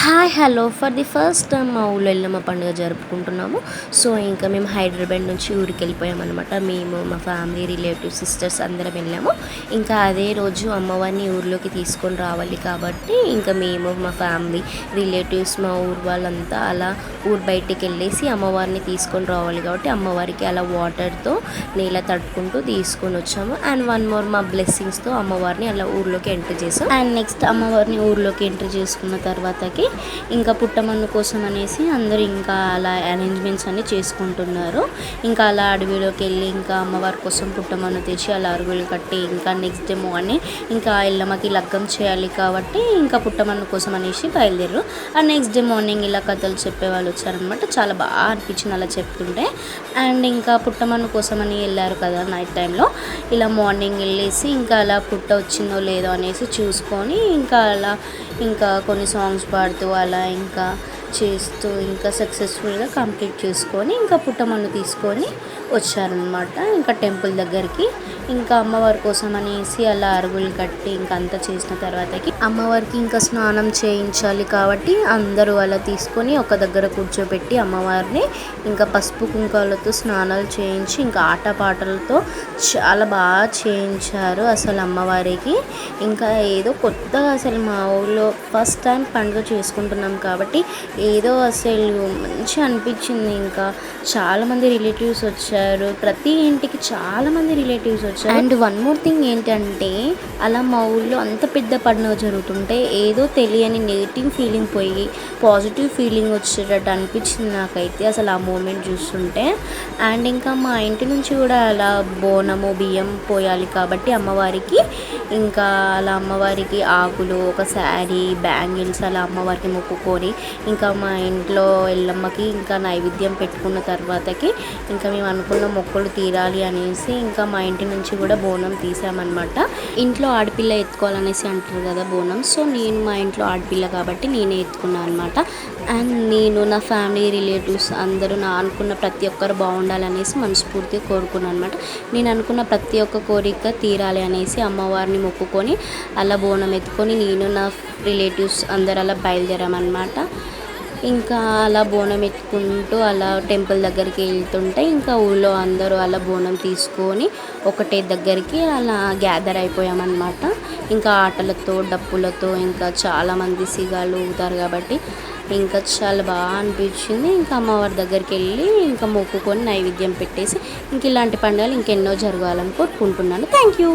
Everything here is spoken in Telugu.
Hi hello for the first time మా ఊళ్ళో ఎల్లమ్మ పండుగ జరుపుకుంటున్నాము. సో ఇంకా మేము హైదరాబాద్ నుంచి ఊరికి వెళ్ళిపోయామన్నమాట. మేము మా ఫ్యామిలీ రిలేటివ్స్ సిస్టర్స్ అందరం వెళ్ళాము. ఇంకా అదే రోజు అమ్మవారిని ఊర్లోకి తీసుకొని రావాలి కాబట్టి ఇంకా మేము మా ఫ్యామిలీ రిలేటివ్స్ మా ఊరు వాళ్ళంతా అలా ఊరు బయటికి వెళ్ళేసి అమ్మవారిని తీసుకొని రావాలి కాబట్టి అమ్మవారికి అలా వాటర్తో నీళ్ళ తట్టుకుంటూ తీసుకొని వచ్చాము. అండ్ వన్ మోర్ మా బ్లెస్సింగ్స్తో అమ్మవారిని అలా ఊర్లోకి ఎంటర్ చేసాం. అండ్ నెక్స్ట్ అమ్మవారిని ఊర్లోకి ఎంటర్ చేసుకున్న తర్వాతకి ఇంకా పుట్టమన్ను కోసం అనేసి అందరూ ఇంకా అలా అరేంజ్మెంట్స్ అన్ని చేసుకుంటున్నారు. ఇంకా అలా అడవిలోకి వెళ్ళి ఇంకా అమ్మవారి కోసం పుట్టమన్ను తెచ్చి అలా అరుగులు కట్టి ఇంకా నెక్స్ట్ డే మార్నింగ్ ఇంకా ఎల్లమ్మకి లగ్గం చేయాలి కాబట్టి ఇంకా పుట్టమన్ను కోసం అనేసి బయలుదేరు. ఆ నెక్స్ట్ డే మార్నింగ్ ఇలా కథలు చెప్పేవాళ్ళు వచ్చారనమాట. చాలా బాగా అనిపించింది అలా చెప్తుంటే. అండ్ ఇంకా పుట్టమన్ను కోసం అని వెళ్ళారు కదా నైట్ టైంలో, ఇలా మార్నింగ్ వెళ్ళేసి ఇంకా అలా పుట్ట వచ్చిందో లేదో అనేసి చూసుకొని ఇంకా అలా ఇంకా కొన్ని సాంగ్స్ పాడుతూ అలా ఇంకా చేస్తూ ఇంకా సక్సెస్ఫుల్గా కంప్లీట్ చేసుకొని ఇంకా పుట్టమన్ను తీసుకొని వచ్చారనమాట ఇంకా టెంపుల్ దగ్గరికి. ఇంకా అమ్మవారి కోసం అనేసి అలా అరుగులు కట్టి ఇంకా అంతా చేసిన తర్వాతకి అమ్మవారికి ఇంకా స్నానం చేయించాలి కాబట్టి అందరూ అలా తీసుకొని ఒక దగ్గర కూర్చోబెట్టి అమ్మవారిని ఇంకా పసుపు కుంకాలతో స్నానాలు చేయించి ఇంకా ఆటపాటలతో చాలా బాగా చేయించారు అసలు అమ్మవారికి. ఇంకా ఏదో కొత్తగా అసలు మా ఊళ్ళో ఫస్ట్ టైం పండుగ చేసుకుంటున్నాం కాబట్టి ఏదో అసలు మంచిగా అనిపించింది. ఇంకా చాలామంది రిలేటివ్స్ వచ్చారు, ప్రతి ఇంటికి చాలామంది రిలేటివ్స్ వచ్చారు. అండ్ వన్ మోర్ థింగ్ ఏంటంటే అలా మా ఊళ్ళో అంత పెద్ద పండుగ జరుగుతుంటే ఏదో తెలియని నెగిటివ్ ఫీలింగ్ పోయి పాజిటివ్ ఫీలింగ్ వచ్చేటట్టు అనిపించింది నాకైతే అసలు ఆ మూమెంట్ చూస్తుంటే. అండ్ ఇంకా మా ఇంటి నుంచి కూడా అలా బోనము బియ్యం పోయాలి కాబట్టి అమ్మవారికి ఇంకా అలా అమ్మవారికి ఆకులు ఒక శారీ బ్యాంగిల్స్ అలా అమ్మవారికి మొక్కుకొని ఇంకా మా ఇంట్లో ఎల్లమ్మకి ఇంకా నైవేద్యం పెట్టుకున్న తర్వాతకి ఇంకా మేము అనుకున్న మొక్కులు తీరాలి అనేసి ఇంకా మా ఇంటి నుంచి కూడా బోనం తీసామన్నమాట. ఇంట్లో ఆడపిల్ల ఎత్తుకోవాలనేసి అంటారు కదా బోనం. సో నేను మా ఇంట్లో ఆడపిల్ల కాబట్టి నేనే ఎత్తుకున్నాను అనమాట. అండ్ నేను నా ఫ్యామిలీ రిలేటివ్స్ అందరూ నా అనుకున్న ప్రతి ఒక్కరు బాగుండాలనేసి మనస్ఫూర్తిగా కోరుకున్నాను అనమాట. నేను అనుకున్న ప్రతి ఒక్క కోరిక తీరాలి అనేసి అమ్మవారిని మొక్కుకొని అలా బోనం ఎత్తుకొని నేను నా రిలేటివ్స్ అందరు అలా బయలుదేరామన్నమాట. ఇంకా అలా బోనం ఎత్తుకుంటూ అలా టెంపుల్ దగ్గరికి వెళ్తుంటే ఇంకా ఊళ్ళో అందరూ అలా బోనం తీసుకొని ఒకటే దగ్గరికి అలా గ్యాదర్ అయిపోయామన్నమాట. ఇంకా ఆటలతో డప్పులతో ఇంకా చాలామంది సిగాలు ఊగుతారు కాబట్టి ఇంకా చాలా బాగా అనిపించింది. ఇంకా అమ్మవారి దగ్గరికి వెళ్ళి ఇంకా మొక్కుకొని నైవేద్యం పెట్టేసి ఇంక ఇలాంటి పండుగలు ఇంకెన్నో జరగాలని కోరుకుంటున్నాను. Thank you.